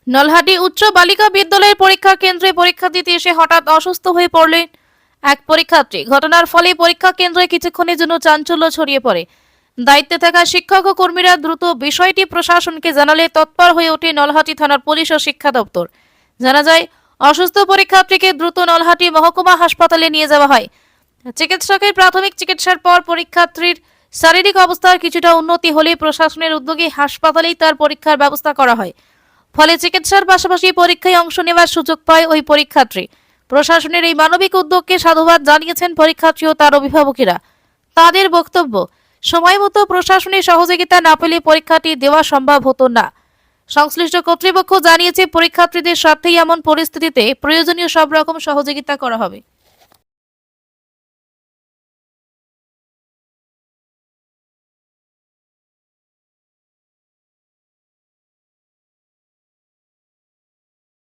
নলহাটি উচ্চ বালিকা বিদ্যালয়ের পরীক্ষা কেন্দ্রে পরীক্ষা দিতে এসে হঠাৎ অসুস্থ হয়ে পড়লেন এক পরীক্ষার্থী। ঘটনার ফলে পরীক্ষা কেন্দ্রে কিছুক্ষণের জন্য চাঞ্চল্য ছড়িয়ে পড়ে। দায়িত্বে থাকা শিক্ষক ও কর্মীরা দ্রুত বিষয়টি প্রশাসনকে জানালে তৎপর হয়ে ওঠে নলহাটি থানার পুলিশ ও শিক্ষা দপ্তর। জানা যায়, অসুস্থ পরীক্ষার্থীকে দ্রুত নলহাটি মহকুমা হাসপাতালে নিয়ে যাওয়া হয়। চিকিৎসকের প্রাথমিক চিকিৎসার পর পরীক্ষার্থীর শারীরিক অবস্থার কিছুটা উন্নতি হলে প্রশাসনের উদ্যোগে হাসপাতালেই তার পরীক্ষার ব্যবস্থা করা হয়। ফলে চিকিৎসার পাশাপাশি পরীক্ষায় অংশ নেওয়ার সুযোগ পায় ওই পরীক্ষার্থী। প্রশাসনের এই মানবিক উদ্যোগকে সাধুবাদ জানিয়েছেন পরীক্ষার্থী ও তার অভিভাবকেরা। তাদের বক্তব্য, সময় মতো প্রশাসনের সহযোগিতা না পেলে পরীক্ষাটি দেওয়া সম্ভব হতো না। সংশ্লিষ্ট কর্তৃপক্ষ জানিয়েছে, পরীক্ষার্থীদের স্বার্থেই এমন পরিস্থিতিতে প্রয়োজনীয় সব রকম সহযোগিতা করা হবে।